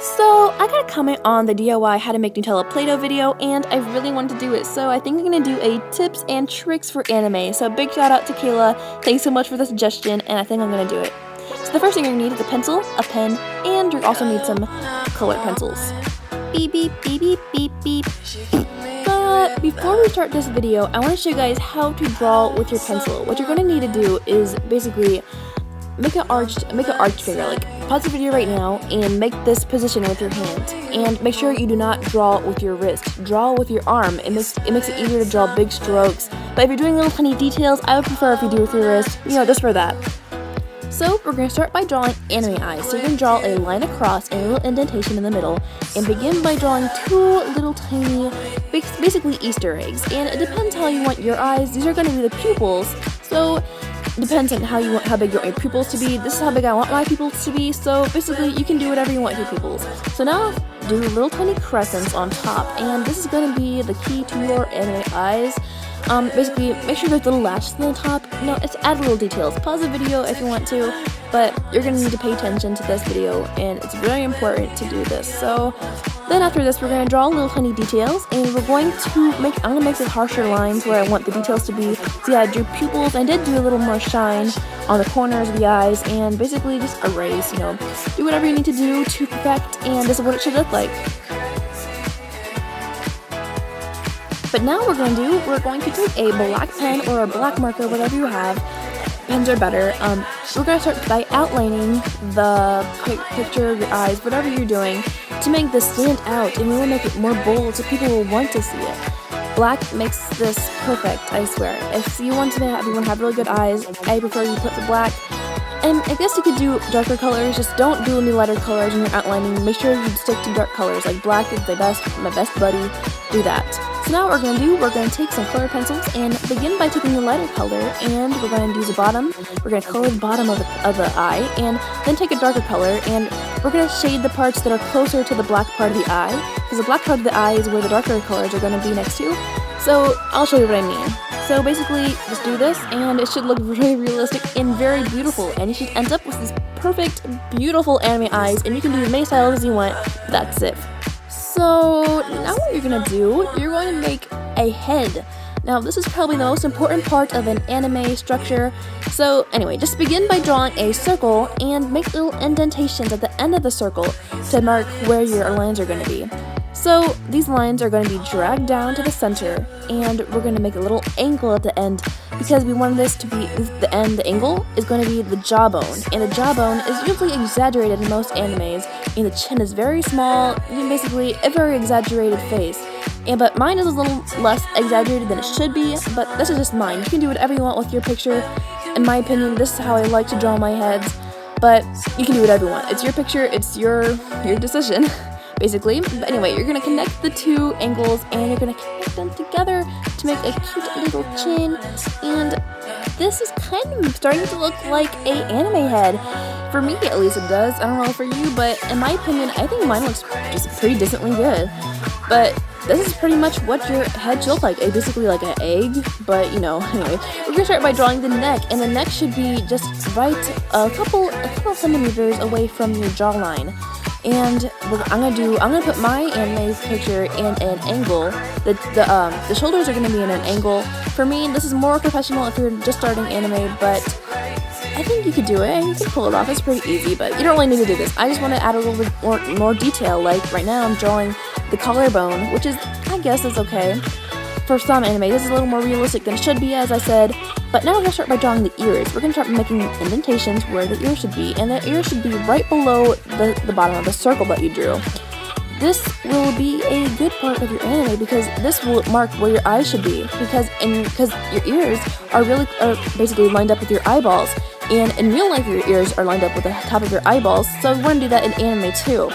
So, I got a comment on the DIY how to make Nutella Play-Doh video, and I really wanted to do it, so I think I'm gonna do a tips and tricks for anime. So, big shout out to Kayla, thanks so much for the suggestion, and I think I'm gonna do it. So, the first thing you're gonna need is a pencil, a pen, and you also need some colored pencils. Beep, beep, beep, beep, beep, beep. But before we start this video, I want to show you guys how to draw with your pencil. What you're gonna need to do is basically make an arched finger. Like, pause the video right now and make this position with your hand. And make sure you do not draw with your wrist. Draw with your arm. It makes it easier to draw big strokes. But if you're doing little tiny details, I would prefer if you do it with your wrist, just for that. So we're going to start by drawing anime eyes. So you're going to draw a line across and a little indentation in the middle, and begin by drawing two little tiny, basically Easter eggs. And it depends how you want your eyes. These are going to be the pupils. So depends on how big you want your pupils to be. This is how big I want my pupils to be, so basically you can do whatever you want with your pupils. So now do little tiny crescents on top, and this is going to be the key to your anime eyes. Basically make sure there's little lashes on the top. It's add little details. Pause the video if you want to, but you're going to need to pay attention to this video, and it's very important to do this. So then after this, we're going to draw little tiny details, and I'm going to make the harsher lines where I want the details to be. So yeah, I drew pupils. I did do a little more shine on the corners of the eyes, and basically just erase, do whatever you need to do to perfect, and this is what it should look like. But now we're going to take a black pen or a black marker, whatever you have. Pens are better. We're going to start by outlining the picture of your eyes, whatever you're doing, to make this stand out, and we will make it more bold so people will want to see it. Black makes this perfect, I swear. If you want to have really good eyes, I prefer you put the black. And I guess you could do darker colors, just don't do any lighter colors when you're outlining. Make sure you stick to dark colors, like black is my best buddy, do that. So now what we're going to take some colored pencils and begin by taking the lighter color, and we're going to use the bottom. We're going to color the bottom of the eye, and then take a darker color, and we're going to shade the parts that are closer to the black part of the eye, because the black part of the eye is where the darker colors are going to be next to. So I'll show you what I mean. So basically, just do this, and it should look really realistic and very beautiful, and you should end up with these perfect, beautiful anime eyes, and you can do as many styles as you want. That's it. So now what you're going to do, you're going to make a head. Now this is probably the most important part of an anime structure. So anyway, just begin by drawing a circle and make little indentations at the end of the circle to mark where your lines are going to be. So these lines are going to be dragged down to the center, and we're going to make a little angle at the end, because we want this to be the angle is going to be the jawbone, and the jawbone is usually exaggerated in most animes, and the chin is very small, basically a very exaggerated face. But mine is a little less exaggerated than it should be, but this is just mine. You can do whatever you want with your picture. In my opinion, this is how I like to draw my heads, but you can do whatever you want. It's your picture, it's your decision. Basically. But anyway, you're going to connect the two angles, and you're going to connect them together to make a cute little chin, and this is kind of starting to look like a anime head. For me, at least it does. I don't know for you, but in my opinion, I think mine looks just pretty decently good. But this is pretty much what your head should look like. It's basically like an egg, but anyway. We're going to start by drawing the neck, and the neck should be just right a couple centimeters away from your jawline. And I'm gonna put my anime picture in an angle. The shoulders are gonna be in an angle. For me, this is more professional if you're just starting anime, but I think you could do it. You can pull it off. It's pretty easy, but you don't really need to do this. I just want to add a little bit more detail. Like right now, I'm drawing the collarbone, which is, I guess, is okay. For some anime, this is a little more realistic than it should be, as I said. But now we're going to start by drawing the ears. We're going to start making indentations where the ears should be, and the ears should be right below the bottom of the circle that you drew. This will be a good part of your anime, because this will mark where your eyes should be, because your ears are basically lined up with your eyeballs, and in real life your ears are lined up with the top of your eyeballs, so we want to do that in anime too.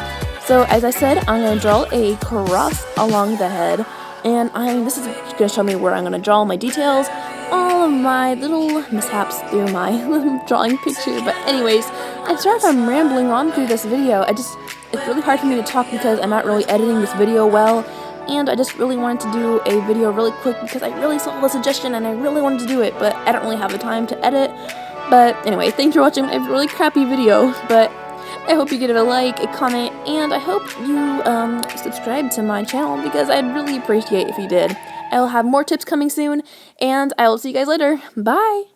So as I said, I'm going to draw a cross along the head, and this is going to show me where I'm going to draw my details, all of my little mishaps through my drawing picture. But anyways, I'm sorry if I'm rambling on through this video. It's really hard for me to talk because I'm not really editing this video well, and I just really wanted to do a video really quick because I really saw the suggestion and I really wanted to do it, but I don't really have the time to edit. But anyway, thanks for watching my really crappy video, but I hope you give it a like, a comment, and I hope you subscribe to my channel because I'd really appreciate if you did. I will have more tips coming soon, and I will see you guys later. Bye!